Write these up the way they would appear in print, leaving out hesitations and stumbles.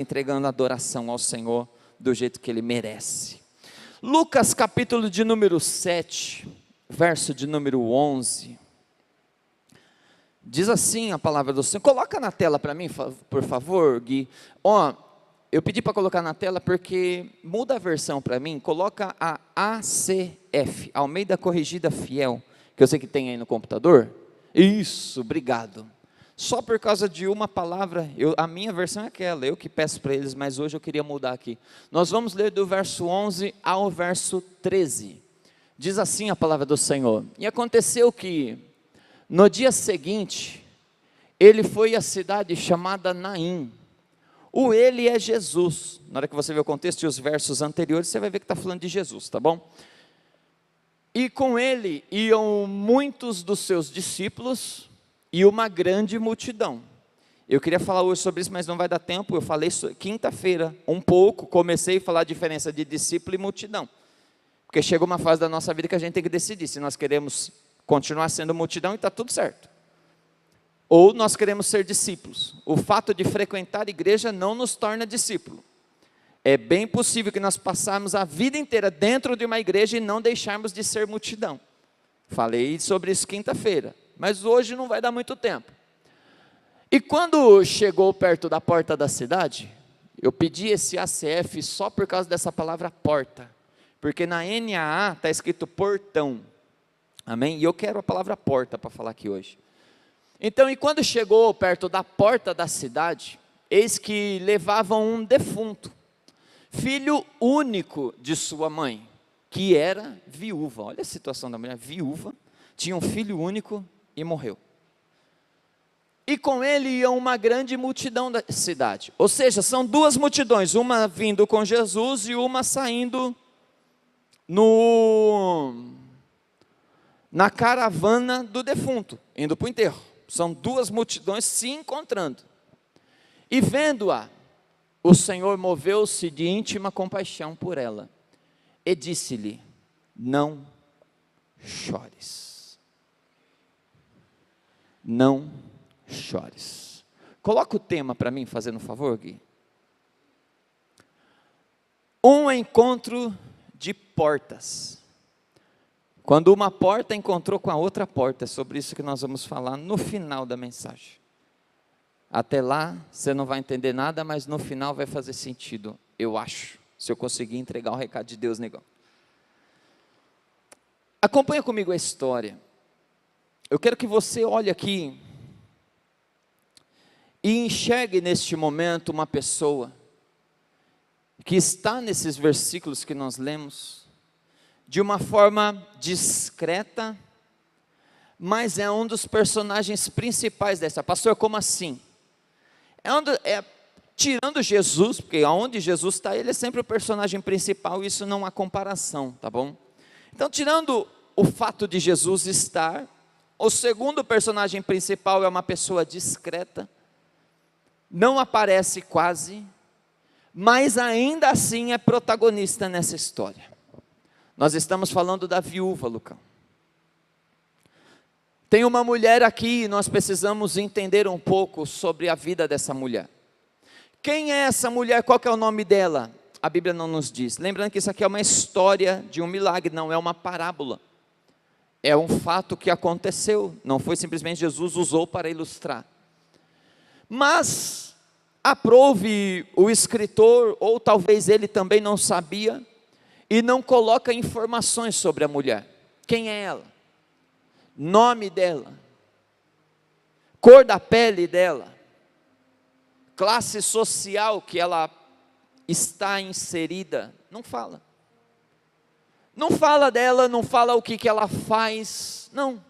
entregando adoração ao Senhor do jeito que Ele merece. Lucas capítulo de número 7, verso de número 11, diz assim a palavra do Senhor. Coloca na tela para mim, por favor, Gui. Eu pedi para colocar na tela porque muda a versão para mim, coloca a ACF, Almeida Corrigida Fiel, que eu sei que tem aí no computador. Isso, obrigado. Só por causa de uma palavra, a minha versão é aquela, eu que peço para eles, mas hoje eu queria mudar aqui. Nós vamos ler do verso 11 ao verso 13. Diz assim a palavra do Senhor: E aconteceu que, no dia seguinte, ele foi à cidade chamada Naim. O ele é Jesus. Na hora que você vê o contexto e os versos anteriores, você vai ver que está falando de Jesus, tá bom? E com ele iam muitos dos seus discípulos e uma grande multidão. Eu queria falar hoje sobre isso, mas não vai dar tempo. Eu falei quinta-feira um pouco, comecei a falar a diferença de discípulo e multidão. Porque chega uma fase da nossa vida que a gente tem que decidir se nós queremos continuar sendo multidão e está tudo certo, ou nós queremos ser discípulos. O fato de frequentar a igreja não nos torna discípulo. É bem possível que nós passarmos a vida inteira dentro de uma igreja e não deixarmos de ser multidão. Falei sobre isso quinta-feira, mas hoje não vai dar muito tempo. E quando chegou perto da porta da cidade, eu pedi esse ACF só por causa dessa palavra porta, porque na NAA está escrito portão, amém? E eu quero a palavra porta para falar aqui hoje. Então, e quando chegou perto da porta da cidade, eis que levavam um defunto, filho único de sua mãe, que era viúva. Olha a situação da mulher, viúva, tinha um filho único e morreu. E com ele ia uma grande multidão da cidade. Ou seja, são duas multidões, uma vindo com Jesus e uma saindo na caravana do defunto, indo para o enterro. São duas multidões se encontrando. E vendo-a, o Senhor moveu-se de íntima compaixão por ela e disse-lhe: não chores. Não chores. Coloca o tema para mim, fazendo um favor, Gui. Um encontro de portas. Quando uma porta encontrou com a outra porta, é sobre isso que nós vamos falar no final da mensagem. Até lá, você não vai entender nada, mas no final vai fazer sentido, eu acho, se eu conseguir entregar o recado de Deus, negão. Acompanha comigo a história. Eu quero que você olhe aqui e enxergue neste momento uma pessoa que está nesses versículos que nós lemos, de uma forma discreta, mas é um dos personagens principais dessa. Pastor, como assim? Tirando Jesus, porque onde Jesus está, ele é sempre o personagem principal, isso não há comparação, tá bom? Então, tirando o fato de Jesus estar, o segundo personagem principal é uma pessoa discreta, não aparece quase, mas ainda assim é protagonista nessa história. Nós estamos falando da viúva, Lucão. Tem uma mulher aqui e nós precisamos entender um pouco sobre a vida dessa mulher. Quem é essa mulher? Qual que é o nome dela? A Bíblia não nos diz. Lembrando que isso aqui é uma história de um milagre, não é uma parábola. É um fato que aconteceu, não foi simplesmente Jesus usou para ilustrar. Mas aprove o escritor, ou talvez ele também não sabia, e não coloca informações sobre a mulher. Quem é ela? Nome dela, cor da pele dela, classe social que ela está inserida, não fala. Não fala dela, não fala o que ela faz, não.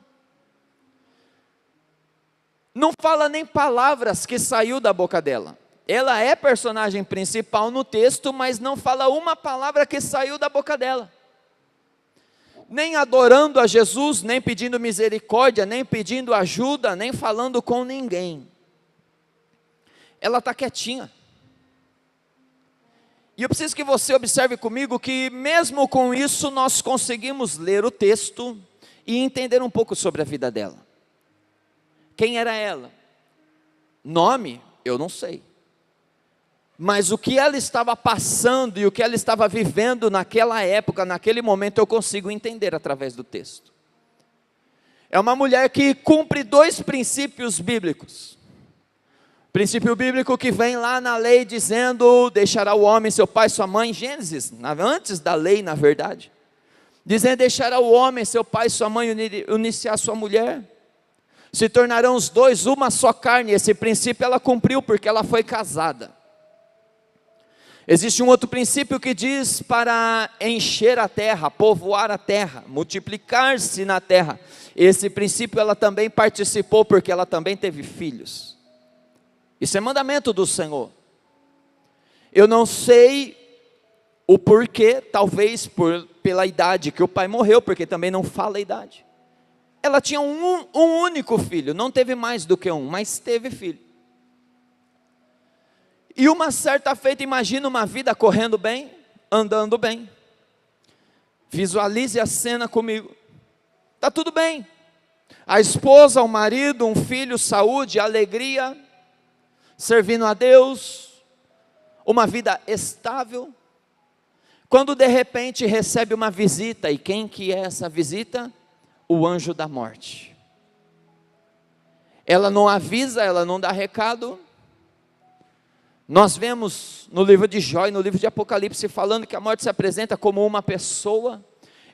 Não fala nem palavras que saiu da boca dela. Ela é personagem principal no texto, mas não fala uma palavra que saiu da boca dela. Nem adorando a Jesus, nem pedindo misericórdia, nem pedindo ajuda, nem falando com ninguém. Ela está quietinha. E eu preciso que você observe comigo que mesmo com isso nós conseguimos ler o texto e entender um pouco sobre a vida dela. Quem era ela? Nome? Eu não sei. mas o que ela estava passando e o que ela estava vivendo naquela época, naquele momento, eu consigo entender através do texto. É uma mulher que cumpre 2 princípios bíblicos. Princípio bíblico que vem lá na lei dizendo, deixará o homem seu pai e sua mãe, Gênesis, antes da lei na verdade. Dizendo, deixará o homem seu pai e sua mãe, unir-se à sua mulher. Se tornarão os 2 uma só carne. Esse princípio ela cumpriu porque ela foi casada. Existe um outro princípio que diz para encher a terra, povoar a terra, multiplicar-se na terra. Esse princípio ela também participou porque ela também teve filhos. Isso é mandamento do Senhor. Eu não sei o porquê, talvez pela idade que o pai morreu, porque também não fala a idade. Ela tinha um único filho, não teve mais do que um, mas teve filho. E uma certa feita, imagina uma vida correndo bem, andando bem. Visualize a cena comigo. Está tudo bem. A esposa, o marido, um filho, saúde, alegria, servindo a Deus, uma vida estável. Quando de repente recebe uma visita, e quem que é essa visita? O anjo da morte. Ela não avisa, ela não dá recado. Nós vemos no livro de Jó e no livro de Apocalipse falando que a morte se apresenta como uma pessoa.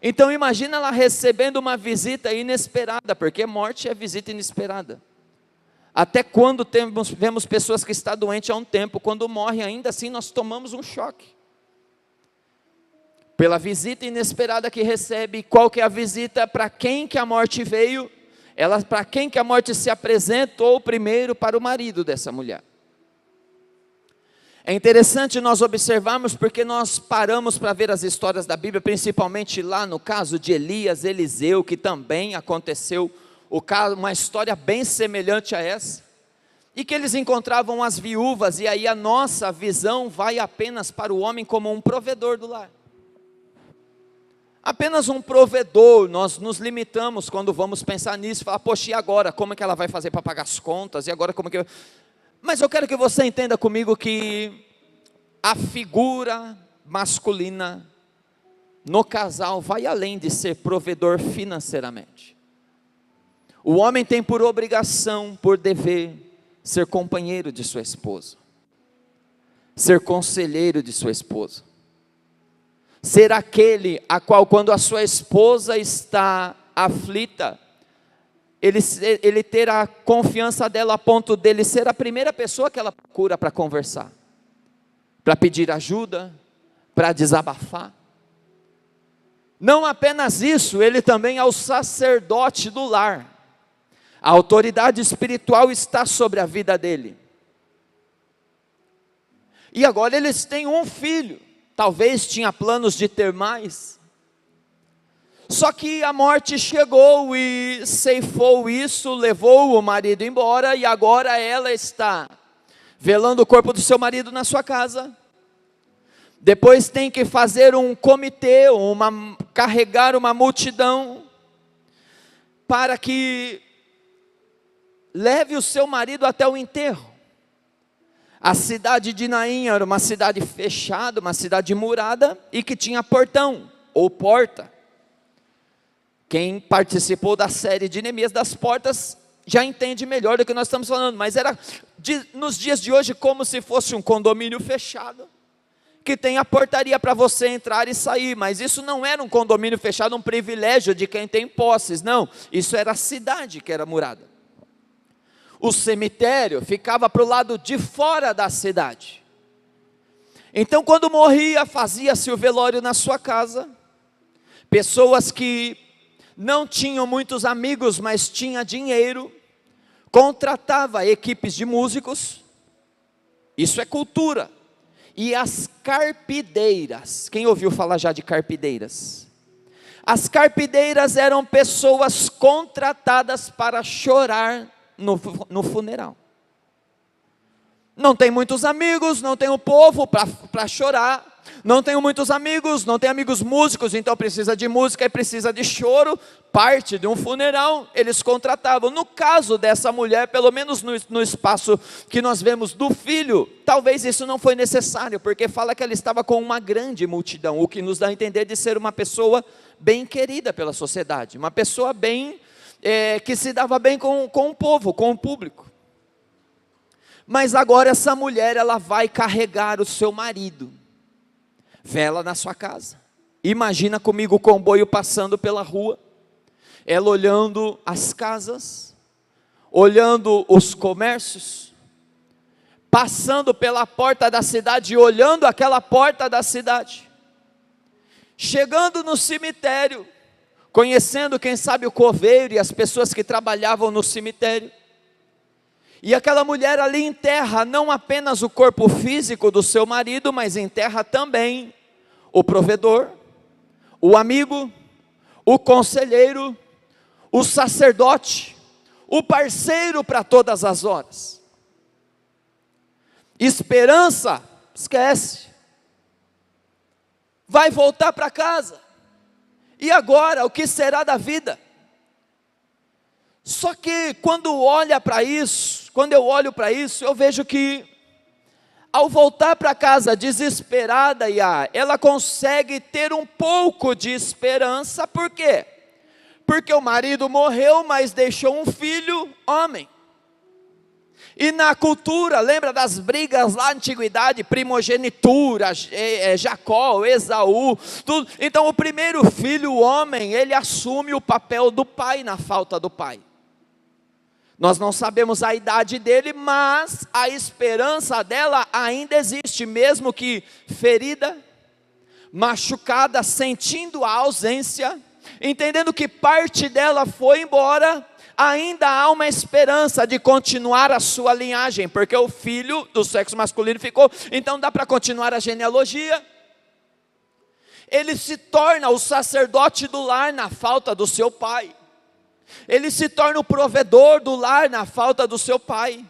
Então imagina ela recebendo uma visita inesperada, porque morte é visita inesperada. Até quando vemos pessoas que estão doentes há um tempo, quando morrem ainda assim nós tomamos um choque. Pela visita inesperada que recebe, qual que é a visita, para quem que a morte veio, para quem que a morte se apresentou primeiro, para o marido dessa mulher. É interessante nós observarmos, porque nós paramos para ver as histórias da Bíblia, principalmente lá no caso de Elias, Eliseu, que também aconteceu uma história bem semelhante a essa, e que eles encontravam as viúvas, e aí a nossa visão vai apenas para o homem como um provedor do lar. Apenas um provedor. Nós nos limitamos quando vamos pensar nisso, falar, poxa, e agora, como é que ela vai fazer para pagar as contas, e agora como é que... Mas eu quero que você entenda comigo que a figura masculina no casal vai além de ser provedor financeiramente. O homem tem por obrigação, por dever, ser companheiro de sua esposa, ser conselheiro de sua esposa, ser aquele a qual, quando a sua esposa está aflita, ele ter a confiança dela a ponto dele ser a primeira pessoa que ela procura para conversar, para pedir ajuda, para desabafar. Não apenas isso, ele também é o sacerdote do lar. A autoridade espiritual está sobre a vida dele. E agora eles têm um filho, talvez tinha planos de ter mais. Só que a morte chegou e ceifou isso, levou o marido embora, e agora ela está velando o corpo do seu marido na sua casa. Depois tem que fazer um comitê, carregar uma multidão, para que leve o seu marido até o enterro. A cidade de Naim era uma cidade fechada, uma cidade murada, e que tinha portão, ou porta. Quem participou da série de Neemias das portas, já entende melhor do que nós estamos falando, mas era nos dias de hoje como se fosse um condomínio fechado, que tem a portaria para você entrar e sair, mas isso não era um condomínio fechado, um privilégio de quem tem posses, não, isso era a cidade que era murada. O cemitério ficava para o lado de fora da cidade. Então quando morria, fazia-se o velório na sua casa. Pessoas que não tinham muitos amigos, mas tinha dinheiro, contratava equipes de músicos, isso é cultura. E as carpideiras, quem ouviu falar já de carpideiras? As carpideiras eram pessoas contratadas para chorar no funeral. Não tem muitos amigos, não tem o povo para chorar, Não tenho muitos amigos, não tenho amigos músicos, então precisa de música e precisa de choro. Parte de um funeral, eles contratavam. No caso dessa mulher, pelo menos no espaço que nós vemos do filho, talvez isso não foi necessário, porque fala que ela estava com uma grande multidão, o que nos dá a entender de ser uma pessoa bem querida pela sociedade, uma pessoa bem, que se dava bem com o povo, com o público. Mas agora essa mulher, ela vai carregar o seu marido, vela na sua casa. Imagina comigo o comboio passando pela rua, ela olhando as casas, olhando os comércios, passando pela porta da cidade, olhando aquela porta da cidade, chegando no cemitério, conhecendo quem sabe o coveiro e as pessoas que trabalhavam no cemitério. E aquela mulher ali enterra não apenas o corpo físico do seu marido, mas enterra também o provedor, o amigo, o conselheiro, o sacerdote, o parceiro para todas as horas. Esperança, esquece. Vai voltar para casa. E agora, o que será da vida? Só que quando eu olho para isso, eu vejo que ao voltar para casa desesperada, ela consegue ter um pouco de esperança. Por quê? Porque o marido morreu, mas deixou um filho homem. E na cultura, lembra das brigas lá na antiguidade, primogenitura, Jacó, Esaú, tudo. Então o primeiro filho, o homem, ele assume o papel do pai na falta do pai. Nós não sabemos a idade dele, mas a esperança dela ainda existe, mesmo que ferida, machucada, sentindo a ausência, entendendo que parte dela foi embora, ainda há uma esperança de continuar a sua linhagem, porque o filho do sexo masculino ficou, então dá para continuar a genealogia. Ele se torna o sacerdote do lar na falta do seu pai. Ele se torna o provedor do lar na falta do seu pai.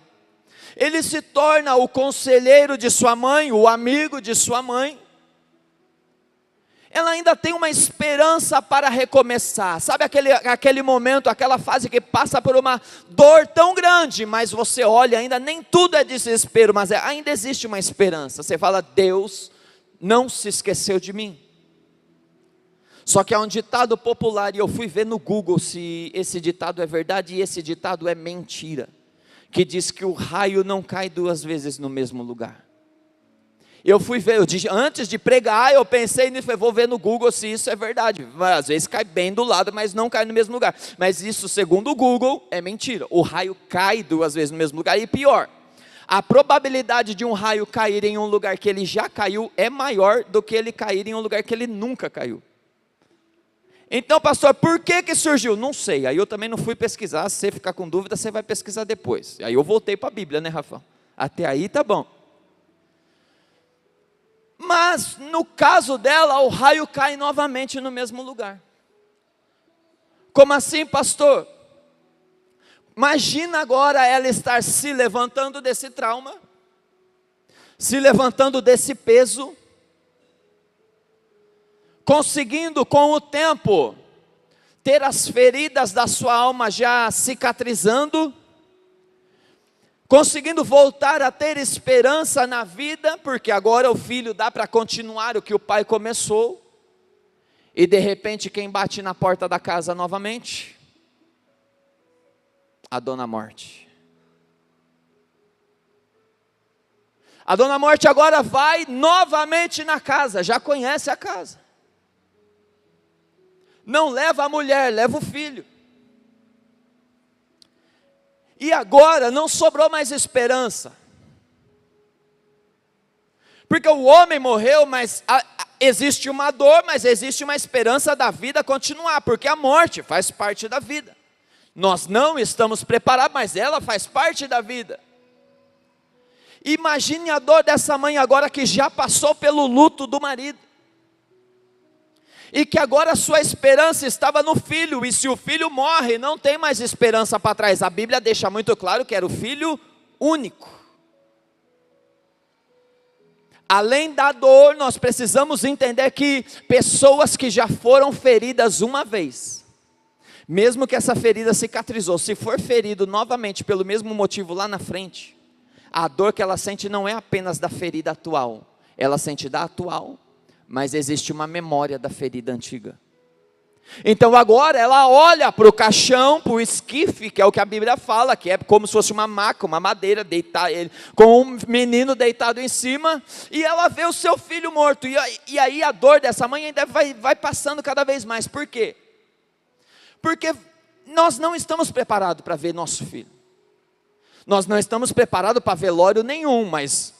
Ele se torna o conselheiro de sua mãe, o amigo de sua mãe. Ela ainda tem uma esperança para recomeçar. Sabe aquele momento, aquela fase que passa por uma dor tão grande, mas você olha, ainda nem tudo é desespero, mas ainda existe uma esperança. Você fala, Deus não se esqueceu de mim. Só que há um ditado popular, e eu fui ver no Google se esse ditado é verdade, e esse ditado é mentira, que diz que o raio não cai duas vezes no mesmo lugar. Eu fui ver, antes de pregar, eu pensei nisso, vou ver no Google se isso é verdade. Às vezes cai bem do lado, mas não cai no mesmo lugar. Mas isso, segundo o Google, é mentira. O raio cai duas vezes no mesmo lugar, e pior, a probabilidade de um raio cair em um lugar que ele já caiu é maior do que ele cair em um lugar que ele nunca caiu. Então, pastor, por que surgiu? Não sei, aí eu também não fui pesquisar. Se você ficar com dúvida, você vai pesquisar depois. Aí eu voltei para a Bíblia, né, Rafa? Até aí tá bom. Mas no caso dela, o raio cai novamente no mesmo lugar. Como assim, pastor? Imagina agora ela estar se levantando desse trauma, se levantando desse peso, conseguindo com o tempo ter as feridas da sua alma já cicatrizando, conseguindo voltar a ter esperança na vida, porque agora o filho dá para continuar o que o pai começou, e de repente quem bate na porta da casa novamente? A dona morte. A dona morte agora vai novamente na casa, já conhece a casa. Não leva a mulher, leva o filho. E agora não sobrou mais esperança. Porque o homem morreu, mas existe uma dor, mas existe uma esperança da vida continuar, porque a morte faz parte da vida. Nós não estamos preparados, mas ela faz parte da vida. Imagine a dor dessa mãe agora que já passou pelo luto do marido. E que agora a sua esperança estava no filho, e se o filho morre, não tem mais esperança para trás. A Bíblia deixa muito claro que era o filho único. Além da dor, nós precisamos entender que pessoas que já foram feridas uma vez, mesmo que essa ferida cicatrizou, se for ferido novamente pelo mesmo motivo lá na frente, a dor que ela sente não é apenas da ferida atual, ela sente da atual, mas existe uma memória da ferida antiga. Então agora ela olha para o caixão, para o esquife, que é o que a Bíblia fala, que é como se fosse uma maca, uma madeira, com um menino deitado em cima, e ela vê o seu filho morto, e aí a dor dessa mãe ainda vai passando cada vez mais. Por quê? Porque nós não estamos preparados para ver nosso filho, nós não estamos preparados para velório nenhum, mas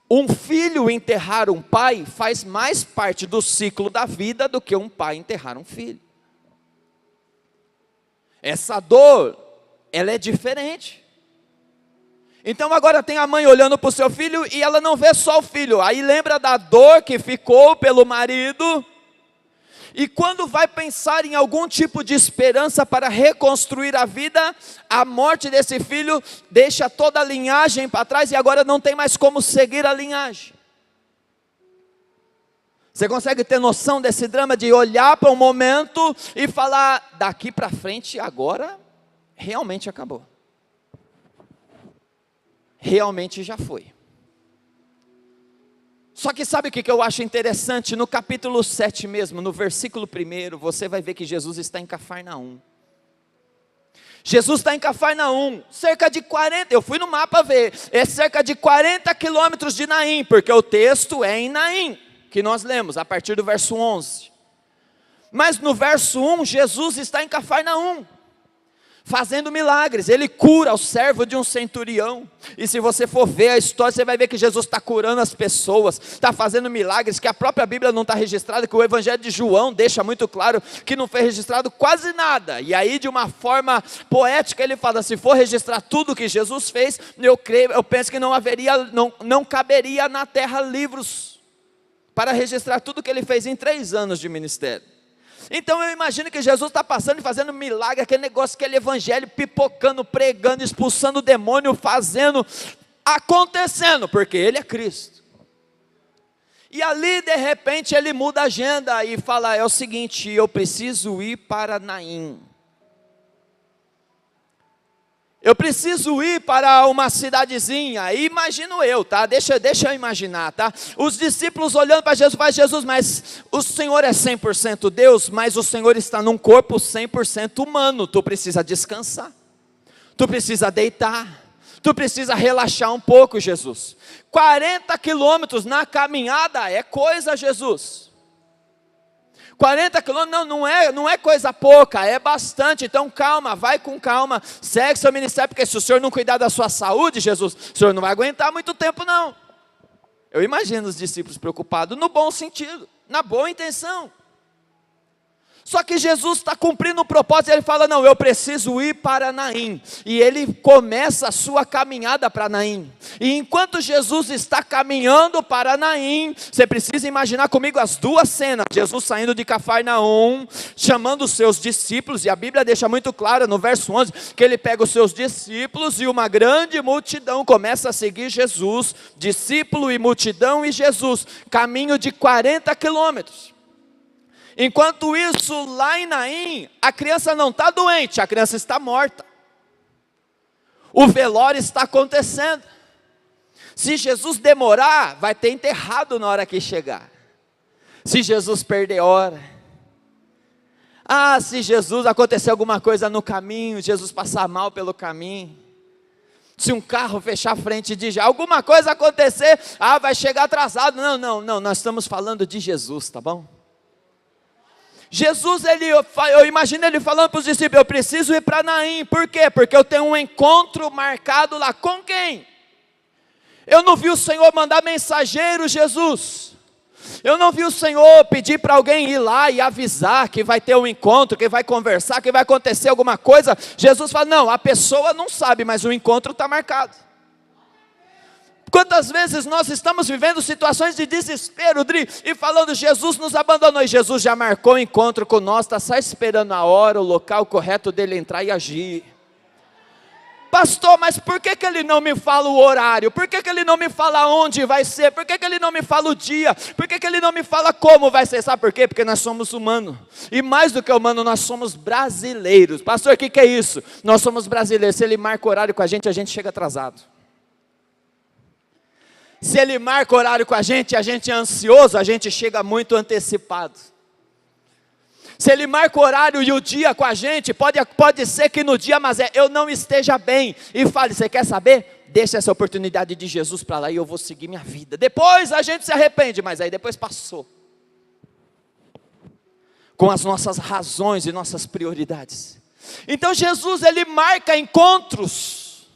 um filho enterrar um pai faz mais parte do ciclo da vida do que um pai enterrar um filho. Essa dor, ela é diferente. Então agora tem a mãe olhando para o seu filho e ela não vê só o filho, aí lembra da dor que ficou pelo marido, e quando vai pensar em algum tipo de esperança para reconstruir a vida, a morte desse filho deixa toda a linhagem para trás e agora não tem mais como seguir a linhagem. Você consegue ter noção desse drama de olhar para um momento e falar, daqui para frente agora realmente acabou, realmente já foi. Só que sabe o que eu acho interessante? No capítulo 7 mesmo, no versículo 1, você vai ver que Jesus está em Cafarnaum. Jesus está em Cafarnaum, cerca de 40, eu fui no mapa ver, é cerca de 40 quilômetros de Naim, porque o texto é em Naim, que nós lemos, a partir do verso 11. Mas no verso 1, Jesus está em Cafarnaum, fazendo milagres. Ele cura o servo de um centurião, e se você for ver a história, você vai ver que Jesus está curando as pessoas, está fazendo milagres, que a própria Bíblia não está registrada, que o Evangelho de João deixa muito claro, que não foi registrado quase nada, e aí de uma forma poética ele fala, se for registrar tudo que Jesus fez, eu penso que não caberia na terra livros, para registrar tudo que ele fez em 3 anos de ministério. Então eu imagino que Jesus está passando e fazendo milagre, aquele negócio, aquele evangelho, pipocando, pregando, expulsando o demônio, acontecendo, porque ele é Cristo. E ali de repente ele muda a agenda e fala, é o seguinte, eu preciso ir para Naim. Eu preciso ir para uma cidadezinha, e imagino eu, tá? Deixa eu imaginar, tá? Os discípulos olhando para Jesus, faz Jesus, mas o Senhor é 100% Deus, mas o Senhor está num corpo 100% humano, tu precisa descansar, tu precisa deitar, tu precisa relaxar um pouco, Jesus. 40 quilômetros na caminhada é coisa, Jesus. 40 quilômetros não é coisa pouca, é bastante. Então calma, vai com calma, segue seu ministério, porque se o Senhor não cuidar da sua saúde, Jesus, o Senhor não vai aguentar muito tempo não. Eu imagino os discípulos preocupados, no bom sentido, na boa intenção. Só que Jesus está cumprindo o propósito, ele fala, não, eu preciso ir para Naim, e ele começa a sua caminhada para Naim, e enquanto Jesus está caminhando para Naim, você precisa imaginar comigo as duas cenas, Jesus saindo de Cafarnaum, chamando os seus discípulos, e a Bíblia deixa muito claro no verso 11, que ele pega os seus discípulos, e uma grande multidão começa a seguir Jesus, discípulo e multidão e Jesus, caminho de 40 quilômetros, enquanto isso lá em Naim, a criança não está doente, a criança está morta, o velório está acontecendo, se Jesus demorar, vai ter enterrado na hora que chegar, se Jesus perder hora, se Jesus acontecer alguma coisa no caminho, Jesus passar mal pelo caminho, se um carro fechar a frente de alguma coisa acontecer, vai chegar atrasado, não, nós estamos falando de Jesus, tá bom? Jesus, eu imagino ele falando para os discípulos, eu preciso ir para Naim, por quê? Porque eu tenho um encontro marcado lá, com quem? Eu não vi o Senhor mandar mensageiro, Jesus, eu não vi o Senhor pedir para alguém ir lá e avisar que vai ter um encontro, que vai conversar, que vai acontecer alguma coisa. Jesus fala, não, a pessoa não sabe, mas o encontro está marcado. Quantas vezes nós estamos vivendo situações de desespero, Dri, e falando, Jesus nos abandonou, e Jesus já marcou o encontro com nós, está só esperando a hora, o local correto dele entrar e agir. pastor, mas por que ele não me fala o horário? Por que ele não me fala onde vai ser? Por que ele não me fala o dia? Por que ele não me fala como vai ser? Sabe por quê? Porque nós somos humanos, e mais do que humano, nós somos brasileiros. Pastor, o que é isso? Nós somos brasileiros. Se ele marca horário com a gente chega atrasado. Se ele marca horário com a gente é ansioso, a gente chega muito antecipado. Se ele marca o horário e o dia com a gente, pode ser que no dia, mas eu não esteja bem, e fale, você quer saber? Deixa essa oportunidade de Jesus para lá e eu vou seguir minha vida. Depois a gente se arrepende, mas aí depois passou. Com as nossas razões e nossas prioridades. Então Jesus, ele marca encontros.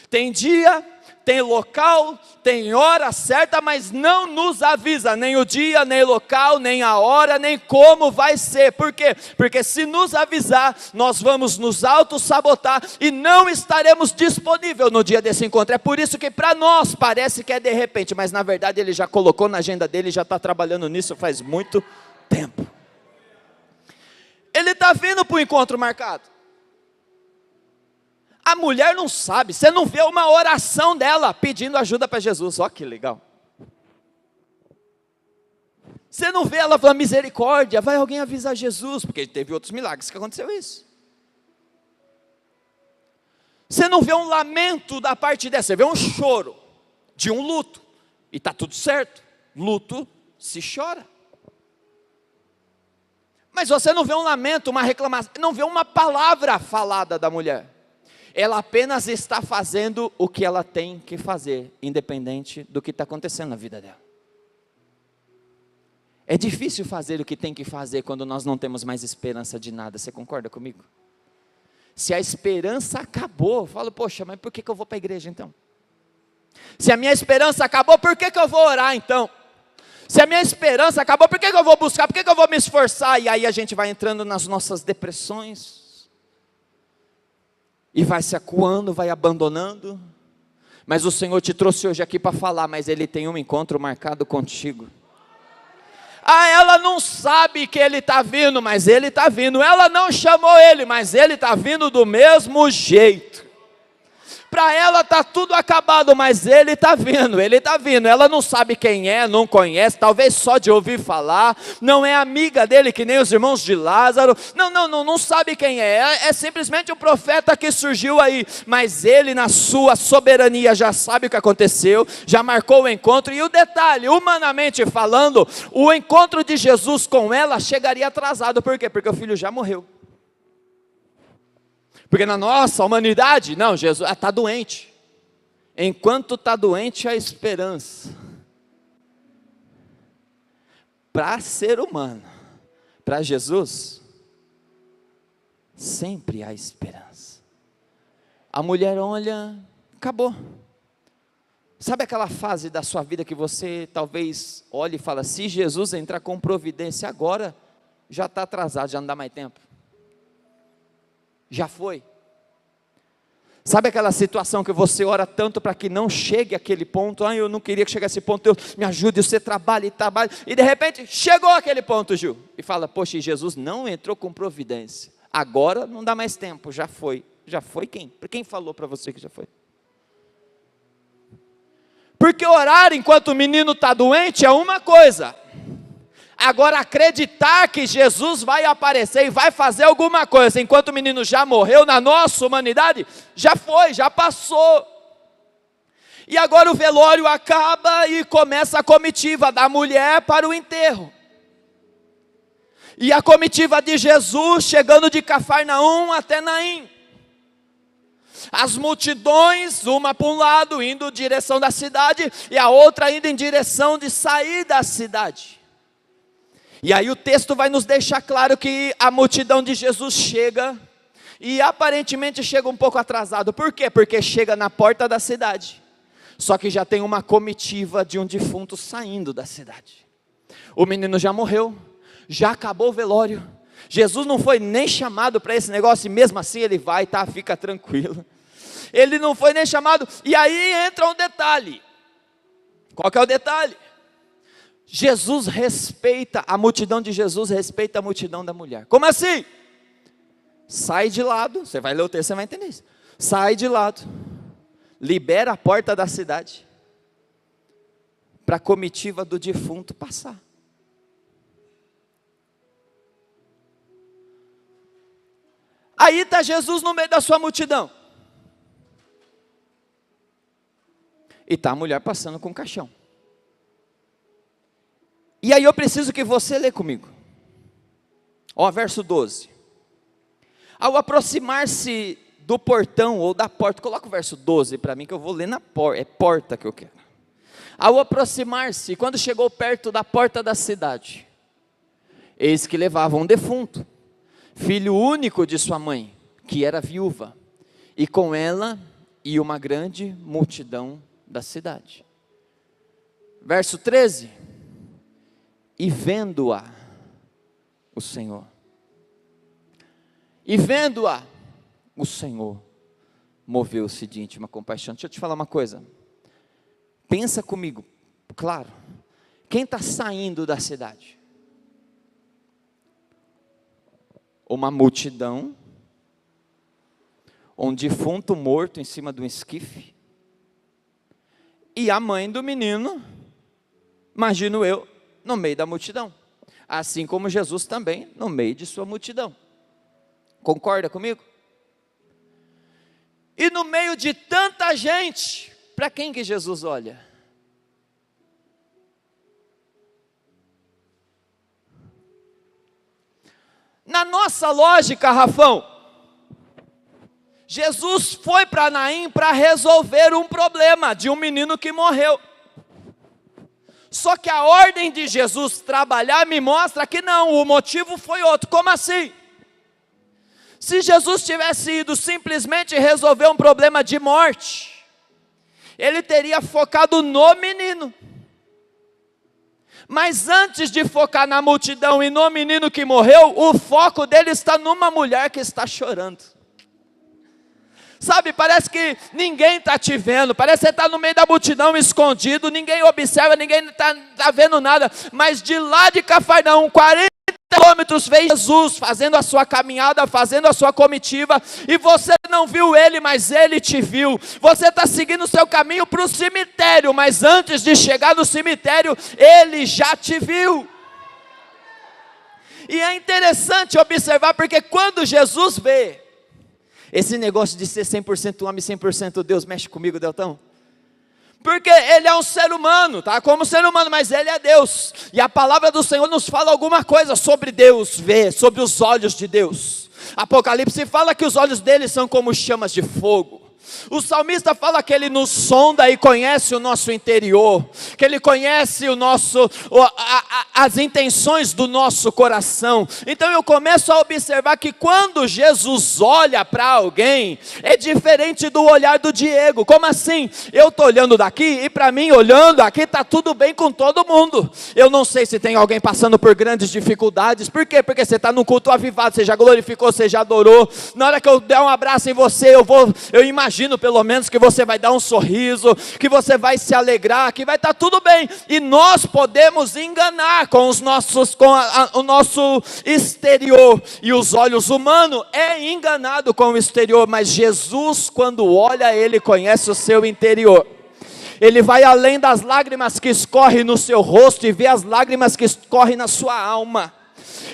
Tem dia, tem local, tem hora certa, mas não nos avisa nem o dia, nem o local, nem a hora, nem como vai ser. Por quê? Porque se nos avisar, nós vamos nos auto-sabotar e não estaremos disponíveis no dia desse encontro. É por isso que para nós parece que é de repente, mas na verdade ele já colocou na agenda dele, já está trabalhando nisso faz muito tempo. Ele está vindo para o encontro marcado. A mulher não sabe, você não vê uma oração dela pedindo ajuda para Jesus. Olha que legal. Você não vê ela falando misericórdia, vai alguém avisar Jesus, porque teve outros milagres que aconteceu isso. Você não vê um lamento da parte dela, você vê um choro de um luto, e está tudo certo, luto se chora. Mas você não vê um lamento, uma reclamação, não vê uma palavra falada da mulher. Ela apenas está fazendo o que ela tem que fazer, independente do que está acontecendo na vida dela. É difícil fazer o que tem que fazer quando nós não temos mais esperança de nada, você concorda comigo? Se a esperança acabou, eu falo, poxa, mas por que eu vou para a igreja então? Se a minha esperança acabou, por que eu vou orar então? Se a minha esperança acabou, por que eu vou buscar? Por que eu vou me esforçar? E aí a gente vai entrando nas nossas depressões. E vai se acuando, vai abandonando. Mas o Senhor te trouxe hoje aqui para falar, mas Ele tem um encontro marcado contigo. Ah, ela não sabe que Ele está vindo, mas Ele está vindo. Ela não chamou Ele, mas Ele está vindo do mesmo jeito. Para ela está tudo acabado, mas Ele está vindo, Ele está vindo. Ela não sabe quem é, não conhece, talvez só de ouvir falar, não é amiga dele que nem os irmãos de Lázaro, não sabe quem é simplesmente um profeta que surgiu aí, mas Ele na sua soberania já sabe o que aconteceu, já marcou o encontro. E o detalhe, humanamente falando, o encontro de Jesus com ela chegaria atrasado. Por quê? Porque o filho já morreu. Porque na nossa humanidade, não, Jesus está doente. Enquanto está doente, há esperança. Para ser humano, para Jesus, sempre há esperança. A mulher olha, acabou. Sabe aquela fase da sua vida que você talvez olhe e fala, se Jesus entrar com providência agora, já está atrasado, já não dá mais tempo. Já foi. Sabe aquela situação que você ora tanto para que não chegue aquele ponto? Eu não queria que chegasse esse ponto, Deus me ajude, você trabalha, e de repente chegou aquele ponto, Gil, e fala, poxa, Jesus não entrou com providência, agora não dá mais tempo, já foi quem? Quem falou para você que já foi? Porque orar enquanto o menino está doente é uma coisa, agora acreditar que Jesus vai aparecer e vai fazer alguma coisa, enquanto o menino já morreu, na nossa humanidade, já foi, já passou. E agora o velório acaba e começa a comitiva da mulher para o enterro. E a comitiva de Jesus chegando de Cafarnaum até Naim. As multidões, uma para um lado, indo em direção da cidade, e a outra indo em direção de sair da cidade. E aí o texto vai nos deixar claro que a multidão de Jesus chega, e aparentemente chega um pouco atrasado. Por quê? Porque chega na porta da cidade, só que já tem uma comitiva de um defunto saindo da cidade. O menino já morreu, já acabou o velório, Jesus não foi nem chamado para esse negócio, e mesmo assim ele vai, tá, fica tranquilo. Ele não foi nem chamado, e aí entra um detalhe. Qual que é o detalhe? Jesus respeita, a multidão de Jesus respeita a multidão da mulher. Como assim? Sai de lado, você vai ler o texto, você vai entender isso. sai de lado, libera a porta da cidade, para a comitiva do defunto passar. Aí está Jesus no meio da sua multidão. E está a mulher passando com o caixão. E aí eu preciso que você lê comigo. Ó, verso 12. Ao aproximar-se do portão ou da porta, coloca o verso 12 para mim que eu vou ler na porta, é porta que eu quero. Ao aproximar-se, quando chegou perto da porta da cidade, eis que levava um defunto, filho único de sua mãe, que era viúva, e com ela ia uma grande multidão da cidade. Verso 13. E vendo-a, o Senhor, o Senhor moveu-se de íntima compaixão. Deixa eu te falar uma coisa, pensa comigo, claro, quem está saindo da cidade? Uma multidão, um defunto morto em cima de um esquife, e a mãe do menino, imagino eu, no meio da multidão, assim como Jesus também no meio de sua multidão. Concorda comigo? E no meio de tanta gente, para quem que Jesus olha? Na nossa lógica, Rafão, Jesus foi para Naim para resolver um problema de um menino que morreu. Só que a ordem de Jesus trabalhar me mostra que não, o motivo foi outro. Como assim? Se Jesus tivesse ido simplesmente resolver um problema de morte, ele teria focado no menino. Mas antes de focar na multidão e no menino que morreu, o foco dele está numa mulher que está chorando. Sabe, parece que ninguém está te vendo, parece que você está no meio da multidão escondido, ninguém observa, ninguém está vendo nada, mas de lá de Cafarnaum, 40 quilômetros, veio Jesus fazendo a sua caminhada, fazendo a sua comitiva, e você não viu ele, mas ele te viu. Você está seguindo o seu caminho para o cemitério, mas antes de chegar no cemitério, ele já te viu. E é interessante observar, porque quando Jesus vê, esse negócio de ser 100% homem e 100% Deus, mexe comigo, Deltão. Porque ele é um ser humano, tá? Como ser humano, mas ele é Deus. E a palavra do Senhor nos fala alguma coisa sobre Deus ver, sobre os olhos de Deus. Apocalipse fala que os olhos dele são como chamas de fogo. O salmista fala que ele nos sonda e conhece o nosso interior, que ele conhece as intenções do nosso coração. Então eu começo a observar que quando Jesus olha para alguém, é diferente do olhar do Diego. Como assim? Eu estou olhando daqui e para mim, olhando aqui, está tudo bem com todo mundo. Eu não sei se tem alguém passando por grandes dificuldades. Por quê? Porque você está num culto avivado, você já glorificou, você já adorou. Na hora que eu der um abraço em você, eu imagino pelo menos que você vai dar um sorriso, que você vai se alegrar, que vai estar tudo bem. E nós podemos enganar com o nosso exterior, e os olhos humanos é enganado com o exterior, mas Jesus, quando olha, ele conhece o seu interior. Ele vai além das lágrimas que escorrem no seu rosto e vê as lágrimas que escorrem na sua alma.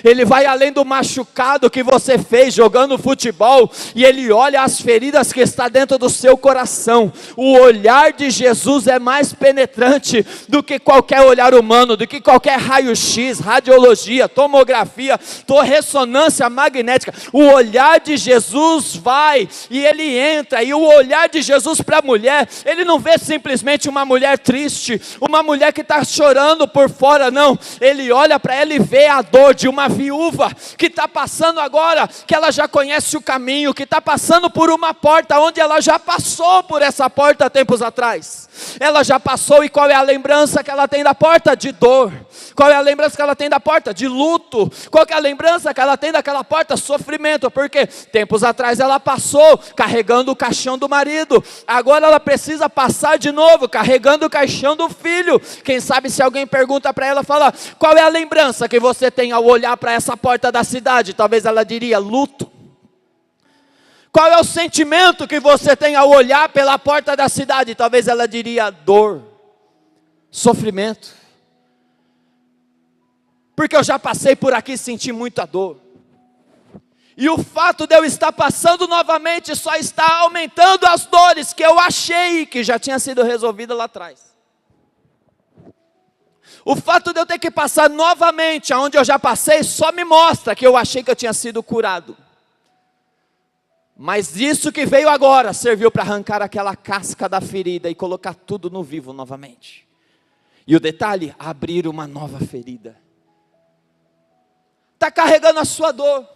Ele vai além do machucado que você fez jogando futebol, e ele olha as feridas que está dentro do seu coração. O olhar de Jesus é mais penetrante do que qualquer olhar humano, do que qualquer raio-x, radiologia, tomografia, ressonância magnética. O olhar de Jesus vai e ele entra, e o olhar de Jesus para a mulher, ele não vê simplesmente uma mulher triste, uma mulher que está chorando por fora, não. Ele olha para ela e vê a dor de uma viúva que está passando agora, que ela já conhece o caminho, que está passando por uma porta onde ela já passou por essa porta tempos atrás. Ela já passou, e qual é a lembrança que ela tem da porta? De dor. Qual é a lembrança que ela tem da porta? De luto. Qual é a lembrança que ela tem daquela porta? Sofrimento. Porque tempos atrás ela passou carregando o caixão do marido, agora ela precisa passar de novo carregando o caixão do filho. Quem sabe, se alguém pergunta para ela, fala: qual é a lembrança que você tem ao olhar para essa porta da cidade? Talvez ela diria: luto. Qual é o sentimento que você tem ao olhar pela porta da cidade? Talvez ela diria dor, sofrimento. Porque eu já passei por aqui e senti muita dor. E o fato de eu estar passando novamente só está aumentando as dores que eu achei que já tinha sido resolvida lá atrás. O fato de eu ter que passar novamente aonde eu já passei só me mostra que eu achei que eu tinha sido curado. Mas isso que veio agora serviu para arrancar aquela casca da ferida e colocar tudo no vivo novamente. E o detalhe, abrir uma nova ferida. Está carregando a sua dor.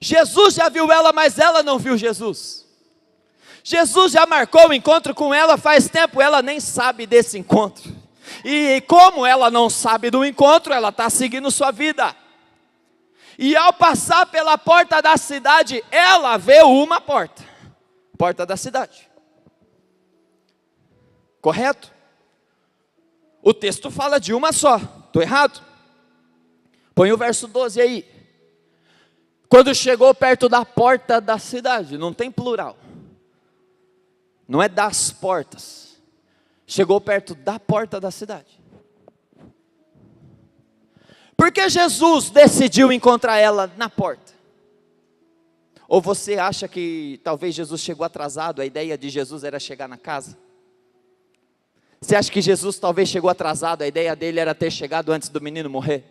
Jesus já viu ela, mas ela não viu Jesus. Jesus já marcou o encontro com ela faz tempo, ela nem sabe desse encontro. E como ela não sabe do encontro, ela está seguindo sua vida. E ao passar pela porta da cidade, ela vê uma porta. Porta da cidade. Correto? O texto fala de uma só. Estou errado? Põe o verso 12 aí. Quando chegou perto da porta da cidade, não tem plural. Não é das portas. Chegou perto da porta da cidade. Por que Jesus decidiu encontrar ela na porta? Ou você acha que talvez Jesus chegou atrasado, a ideia de Jesus era chegar na casa? Você acha que Jesus talvez chegou atrasado, a ideia dele era ter chegado antes do menino morrer?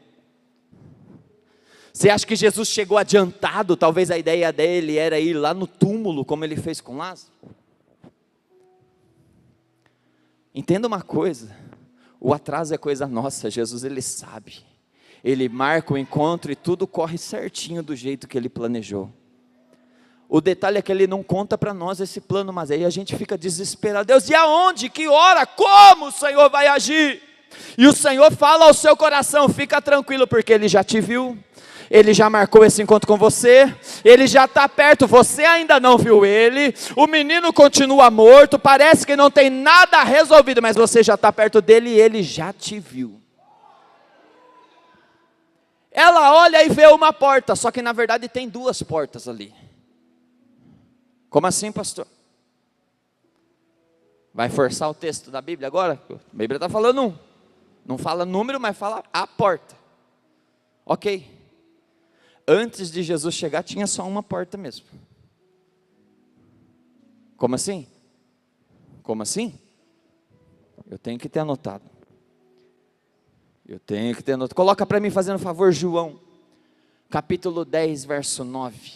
Você acha que Jesus chegou adiantado, talvez a ideia dele era ir lá no túmulo, como ele fez com Lázaro? Entenda uma coisa, o atraso é coisa nossa, Jesus ele sabe. Ele marca o encontro e tudo corre certinho do jeito que ele planejou. O detalhe é que ele não conta para nós esse plano, mas aí a gente fica desesperado. Deus, e aonde, que hora, como o Senhor vai agir? E o Senhor fala ao seu coração, fica tranquilo, porque Ele já te viu. Ele já marcou esse encontro com você, Ele já está perto, você ainda não viu Ele, o menino continua morto, parece que não tem nada resolvido, mas você já está perto dele e Ele já te viu. Ela olha e vê uma porta, só que na verdade tem duas portas ali. Como assim, pastor? Vai forçar o texto da Bíblia agora? A Bíblia está falando um, não fala número, mas fala a porta. Ok. Antes de Jesus chegar, tinha só uma porta mesmo. Como assim? Como assim? Eu tenho que ter anotado. Coloca para mim, fazendo favor, João, capítulo 10, verso 9.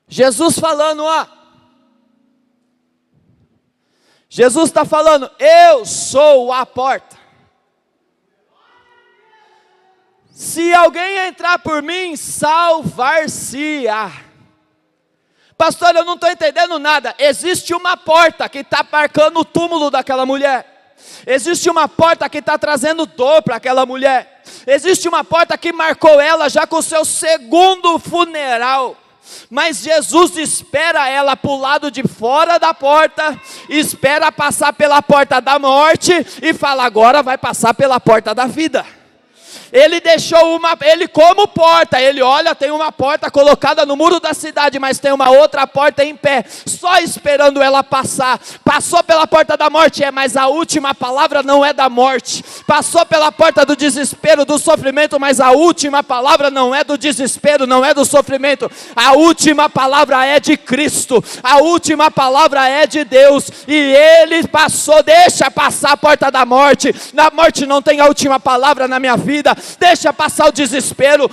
Jesus falando, Jesus está falando, eu sou a porta. Se alguém entrar por mim, salvar-se-á. Pastor, eu não estou entendendo nada. Existe uma porta que está marcando o túmulo daquela mulher. Existe uma porta que está trazendo dor para aquela mulher. Existe uma porta que marcou ela já com o seu segundo funeral. Mas Jesus espera ela para o lado de fora da porta, espera passar pela porta da morte e fala, agora vai passar pela porta da vida. Ele deixou ele como porta, ele olha, tem uma porta colocada no muro da cidade, mas tem uma outra porta em pé, só esperando ela passar. Passou pela porta da morte, mas a última palavra não é da morte. Passou pela porta do desespero, do sofrimento, mas a última palavra não é do desespero, não é do sofrimento. A última palavra é de Cristo, a última palavra é de Deus, e ele passou, deixa passar a porta da morte. Na morte não tem a última palavra na minha vida. Deixa passar o desespero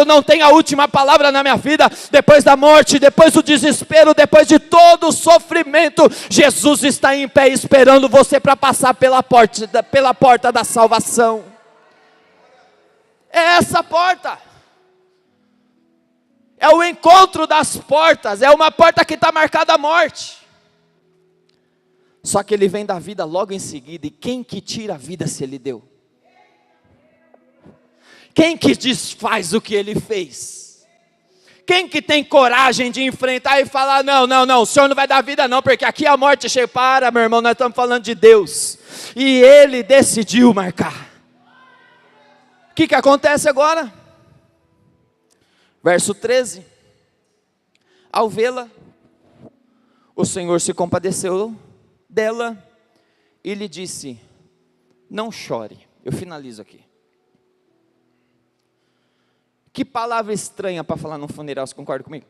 não tem a última palavra na minha vida. Depois da morte, depois do desespero, depois de todo o sofrimento, Jesus está em pé esperando você para passar pela porta da salvação. É essa porta, é o encontro das portas, é uma porta que está marcada a morte. Só que ele vem da vida logo em seguida, e quem que tira a vida se ele deu? Quem que desfaz o que ele fez? Quem que tem coragem de enfrentar e falar, não, o Senhor não vai dar vida não, porque aqui a morte chega. Para, meu irmão, nós estamos falando de Deus. E ele decidiu marcar. O que acontece agora? Verso 13: ao vê-la, o Senhor se compadeceu dela e lhe disse: não chore. Eu finalizo aqui. Que palavra estranha para falar num funeral, você concorda comigo?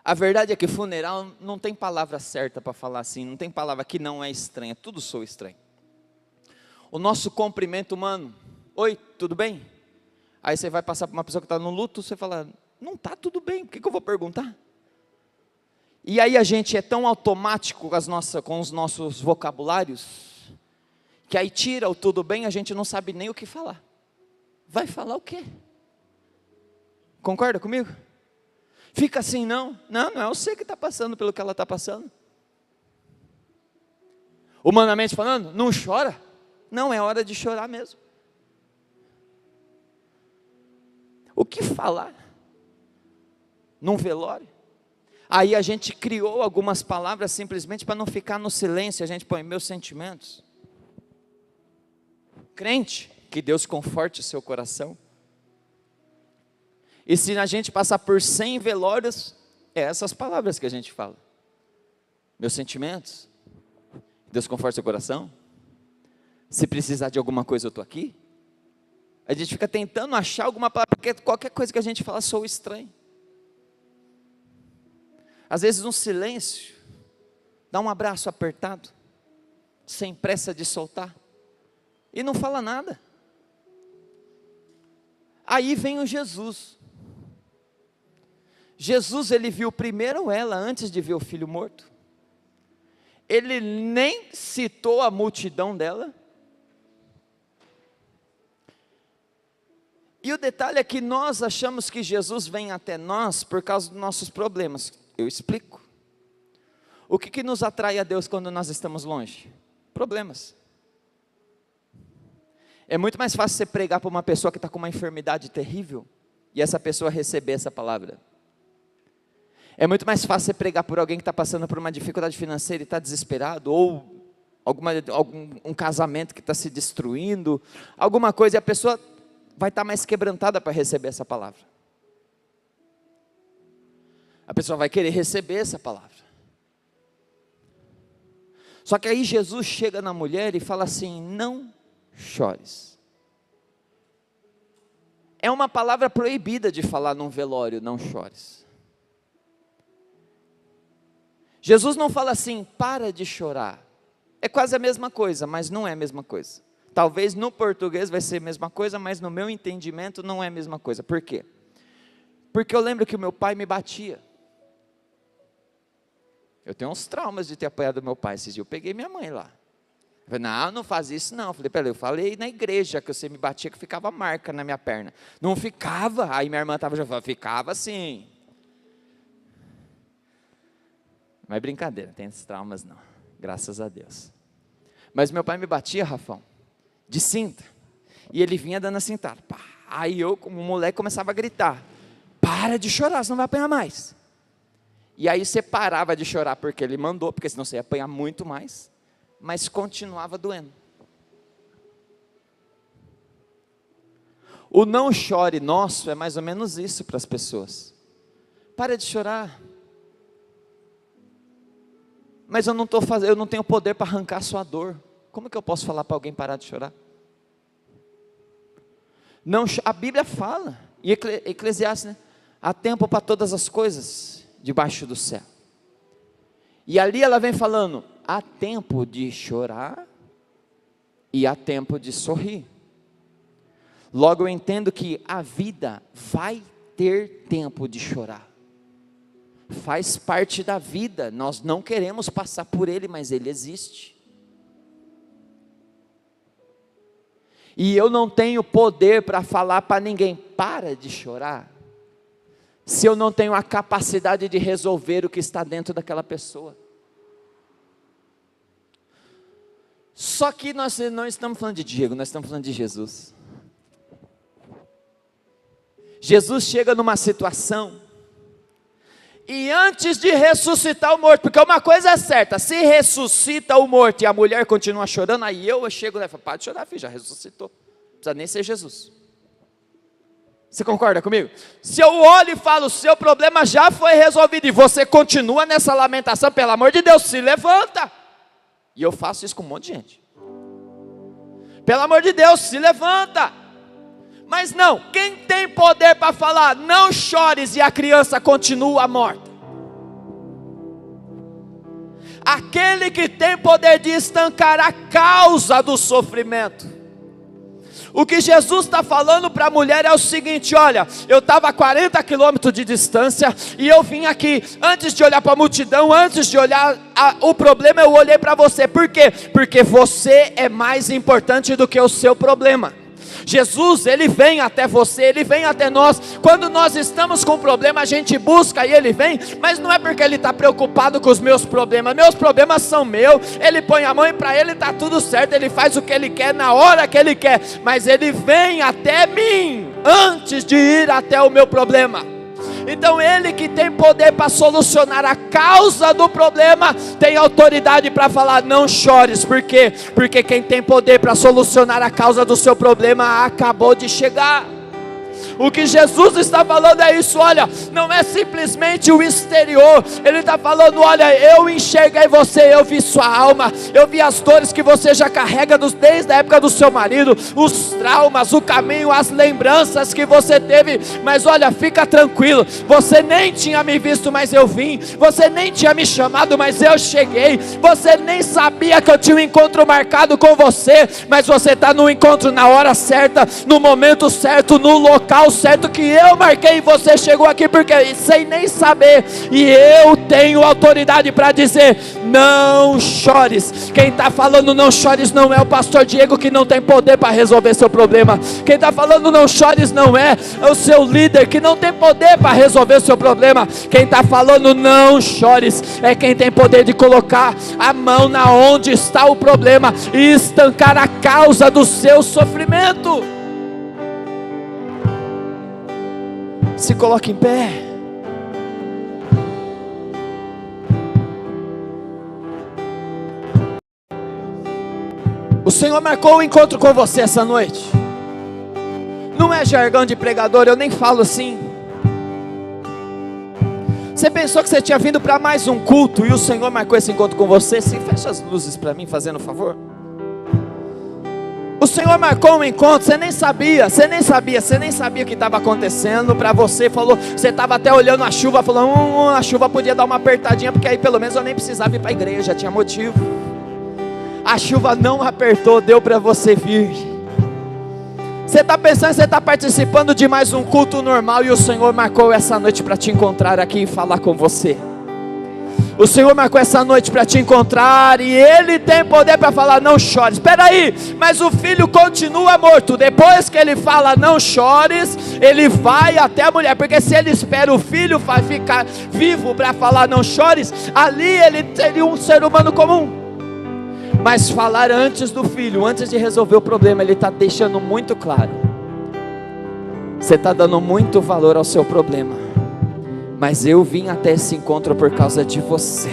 A verdade é que funeral não tem palavra certa para falar assim, não tem palavra que não é estranha, tudo soa estranho. O nosso cumprimento humano: oi, tudo bem? Aí você vai passar por uma pessoa que está no luto, você fala: não está tudo bem, por que eu vou perguntar? E aí a gente é tão automático com os nossos vocabulários, que aí tira o tudo bem, a gente não sabe nem o que falar. Vai falar o quê? Concorda comigo? Fica assim: não é você que está passando pelo que ela está passando. Humanamente falando, não chora. Não, é hora de chorar mesmo. O que falar num velório? Aí a gente criou algumas palavras simplesmente para não ficar no silêncio. A gente põe meus sentimentos. Crente, que Deus conforte o seu coração. E se a gente passar por 100 velórios, é essas palavras que a gente fala. Meus sentimentos, Deus conforte o seu coração. Se precisar de alguma coisa, eu estou aqui. A gente fica tentando achar alguma palavra, porque qualquer coisa que a gente fala soa estranho. Às vezes um silêncio, dá um abraço apertado, sem pressa de soltar, e não fala nada. Aí vem o Jesus. Jesus, ele viu primeiro ela, antes de ver o filho morto. Ele nem citou a multidão dela. E o detalhe é que nós achamos que Jesus vem até nós por causa dos nossos problemas. Eu explico. O que nos atrai a Deus quando nós estamos longe? Problemas. É muito mais fácil você pregar para uma pessoa que está com uma enfermidade terrível, e essa pessoa receber essa palavra. É muito mais fácil você pregar por alguém que está passando por uma dificuldade financeira e está desesperado, ou um casamento que está se destruindo, alguma coisa, e a pessoa vai estar mais quebrantada para receber essa palavra. A pessoa vai querer receber essa palavra. Só que aí Jesus chega na mulher e fala assim: não chores. É uma palavra proibida de falar num velório: não chores. Jesus não fala assim: para de chorar. É quase a mesma coisa, mas não é a mesma coisa. Talvez no português vai ser a mesma coisa, mas no meu entendimento não é a mesma coisa. Por quê? Porque eu lembro que o meu pai me batia. Eu tenho uns traumas de ter apanhado meu pai. Esses dias eu peguei minha mãe lá. Eu falei: não faz isso não. Eu falei: peraí, eu falei na igreja que você me batia, que ficava marca na minha perna. Não ficava. Aí minha irmã estava já falando: ficava sim. Mas brincadeira, tem esses traumas não. Graças a Deus. Mas meu pai me batia, Rafão, de cinta. E ele vinha dando a cintada. Aí eu, como moleque, começava a gritar: para de chorar, você não vai apanhar mais. E aí você parava de chorar porque ele mandou, porque senão você ia apanhar muito mais. Mas continuava doendo. O não chore nosso é mais ou menos isso para as pessoas. Para de chorar. Mas eu não tenho poder para arrancar a sua dor. Como que eu posso falar para alguém parar de chorar? Não, a Bíblia fala, e Eclesiastes, né? Há tempo para todas as coisas debaixo do céu. E ali ela vem falando: há tempo de chorar e há tempo de sorrir. Logo eu entendo que a vida vai ter tempo de chorar. Faz parte da vida. Nós não queremos passar por ele, mas ele existe. E eu não tenho poder para falar para ninguém: para de chorar, se eu não tenho a capacidade de resolver o que está dentro daquela pessoa. Só que nós não estamos falando de Diego, nós estamos falando de Jesus. Jesus chega numa situação E antes de ressuscitar o morto, porque uma coisa é certa, se ressuscita o morto e a mulher continua chorando, aí eu chego lá e falo, para de chorar, filho, já ressuscitou, não precisa nem ser Jesus. Você concorda comigo? Se eu olho e falo, o seu problema já foi resolvido, e você continua nessa lamentação, pelo amor de Deus, se levanta. E eu faço isso com um monte de gente. Pelo amor de Deus, se levanta. Mas não, quem tem poder para falar, não chores, e a criança continua morta? Aquele que tem poder de estancar a causa do sofrimento. O que Jesus está falando para a mulher é o seguinte: olha, eu estava a 40 quilômetros de distância, e eu vim aqui, antes de olhar para a multidão, antes de olhar o problema, eu olhei para você. Por quê? Porque você é mais importante do que o seu problema. Jesus, Ele vem até você, Ele vem até nós. Quando nós estamos com problema, a gente busca e Ele vem, mas não é porque Ele está preocupado com os meus problemas são meus. Ele põe a mão e para Ele está tudo certo, Ele faz o que Ele quer, na hora que Ele quer, mas Ele vem até mim, antes de ir até o meu problema. Então Ele que tem poder para solucionar a causa do problema, tem autoridade para falar, não chores. Por quê? Porque quem tem poder para solucionar a causa do seu problema acabou de chegar. O que Jesus está falando é isso, olha, não é simplesmente o exterior. Ele está falando, olha, eu enxerguei você, eu vi sua alma, eu vi as dores que você já carrega desde a época do seu marido, os traumas, o caminho, as lembranças que você teve. Mas olha, fica tranquilo, você nem tinha me visto, mas eu vim. Você nem tinha me chamado, mas eu cheguei. Você nem sabia que eu tinha um encontro marcado com você, mas você está no encontro na hora certa, no momento certo, no local certo que eu marquei, e você chegou aqui porque sem nem saber, e eu tenho autoridade para dizer, não chores. Quem está falando não chores não é o pastor Diego, que não tem poder para resolver seu problema. Quem está falando não chores não é o seu líder, que não tem poder para resolver seu problema. Quem está falando não chores é quem tem poder de colocar a mão na onde está o problema e estancar a causa do seu sofrimento. Se coloque em pé. O Senhor marcou o encontro com você essa noite. Não é jargão de pregador, eu nem falo assim. Você pensou que você tinha vindo para mais um culto e o Senhor marcou esse encontro com você? Sim, fecha as luzes para mim, fazendo um favor. O Senhor marcou um encontro, você nem sabia o que estava acontecendo para você. Falou, você estava até olhando a chuva, falando, a chuva podia dar uma apertadinha, porque aí pelo menos eu nem precisava ir para a igreja, tinha motivo. A chuva não apertou, deu para você vir. Você está pensando que você está participando de mais um culto normal, e o Senhor marcou essa noite para te encontrar aqui e falar com você. O Senhor marcou essa noite para te encontrar, e Ele tem poder para falar, não chores. Espera aí, mas o filho continua morto. Depois que Ele fala, não chores, Ele vai até a mulher, porque se Ele espera o filho ficar vivo para falar, não chores, ali Ele seria um ser humano comum. Mas falar antes do filho, antes de resolver o problema, Ele está deixando muito claro, você está dando muito valor ao seu problema, mas eu vim até esse encontro por causa de você.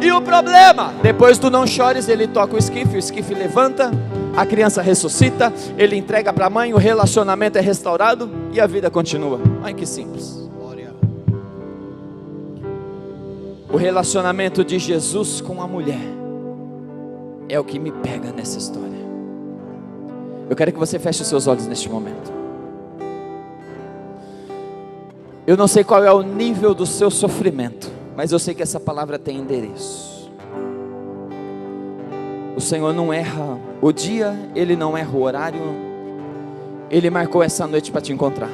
E o problema, depois do não chores, Ele toca o esquife levanta, a criança ressuscita, Ele entrega para a mãe, o relacionamento é restaurado e a vida continua. Ai, que simples. O relacionamento de Jesus com a mulher é o que me pega nessa história. Eu quero que você feche os seus olhos neste momento. Eu não sei qual é o nível do seu sofrimento, mas eu sei que essa palavra tem endereço. O Senhor não erra o dia, Ele não erra o horário. Ele marcou essa noite para te encontrar.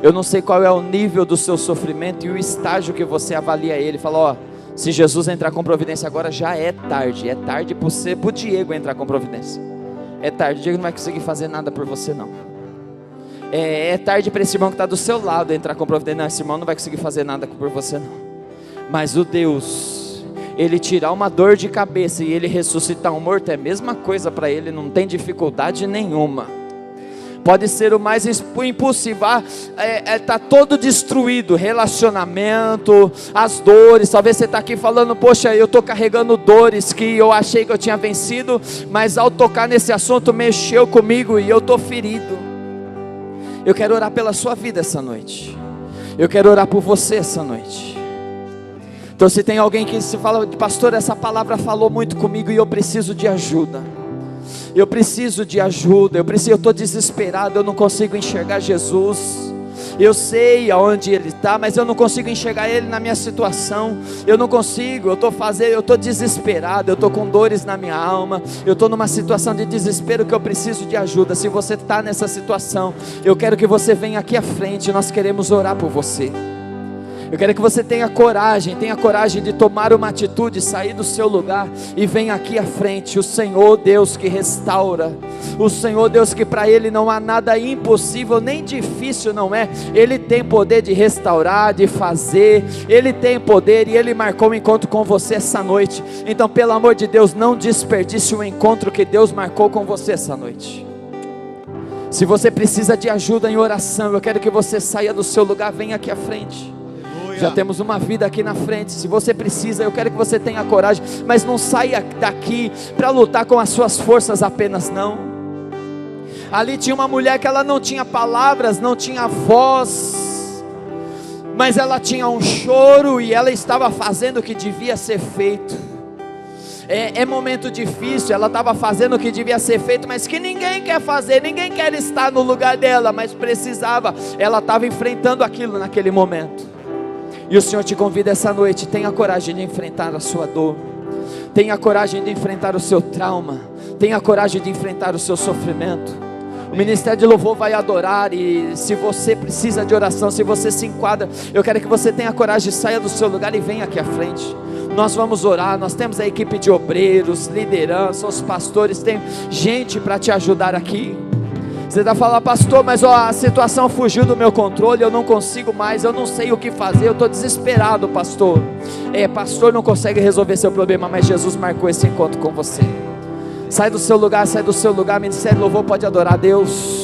Eu não sei qual é o nível do seu sofrimento e o estágio que você avalia ele. Fala, ó, se Jesus entrar com providência agora, já é tarde para o Diego entrar com providência. É tarde, o Diego não vai conseguir fazer nada por você não. É tarde para esse irmão que está do seu lado entrar com providência. Não, esse irmão não vai conseguir fazer nada por você não. Mas o Deus, Ele tirar uma dor de cabeça e Ele ressuscitar um morto, é a mesma coisa para Ele, não tem dificuldade nenhuma. pode ser o mais impulsivo, está todo destruído, relacionamento, as dores, talvez você está aqui falando, poxa, eu estou carregando dores que eu achei que eu tinha vencido, mas ao tocar nesse assunto mexeu comigo e eu estou ferido. Eu quero orar pela sua vida essa noite, eu quero orar por você essa noite. Então se tem alguém que se fala, pastor, essa palavra falou muito comigo e eu preciso de ajuda, eu preciso de ajuda, eu estou desesperado, eu não consigo enxergar Jesus, eu sei aonde Ele está, mas eu não consigo enxergar Ele na minha situação, eu não consigo, eu estou desesperado, eu estou com dores na minha alma, eu estou numa situação de desespero que eu preciso de ajuda. Se você está nessa situação, eu quero que você venha aqui à frente, nós queremos orar por você. Eu quero que você tenha coragem de tomar uma atitude, sair do seu lugar e venha aqui à frente. O Senhor Deus que restaura, o Senhor Deus que para Ele não há nada impossível, nem difícil não é. Ele tem poder de restaurar, de fazer, Ele tem poder e Ele marcou um encontro com você essa noite. Então pelo amor de Deus, não desperdice o encontro que Deus marcou com você essa noite. Se você precisa de ajuda em oração, eu quero que você saia do seu lugar, venha aqui à frente. Já temos uma vida aqui na frente. Se você precisa, eu quero que você tenha coragem, mas não saia daqui para lutar com as suas forças apenas, não. Ali tinha uma mulher que ela não tinha palavras, não tinha voz, mas ela tinha um choro e ela estava fazendo o que devia ser feito. É momento difícil, ela estava fazendo o que devia ser feito, mas que ninguém quer fazer, ninguém quer estar no lugar dela, mas precisava, ela estava enfrentando aquilo naquele momento. E o Senhor te convida essa noite, tenha coragem de enfrentar a sua dor, tenha coragem de enfrentar o seu trauma, tenha coragem de enfrentar o seu sofrimento. O Ministério de Louvor vai adorar, e se você precisa de oração, se você se enquadra, eu quero que você tenha coragem, saia do seu lugar e venha aqui à frente. Nós vamos orar, nós temos a equipe de obreiros, liderança, os pastores, tem gente para te ajudar aqui. Você está falando, pastor, mas a situação fugiu do meu controle, eu não consigo mais, eu não sei o que fazer, eu estou desesperado, pastor. Pastor não consegue resolver seu problema, mas Jesus marcou esse encontro com você. Sai do seu lugar, Ministério Louvor pode adorar a Deus.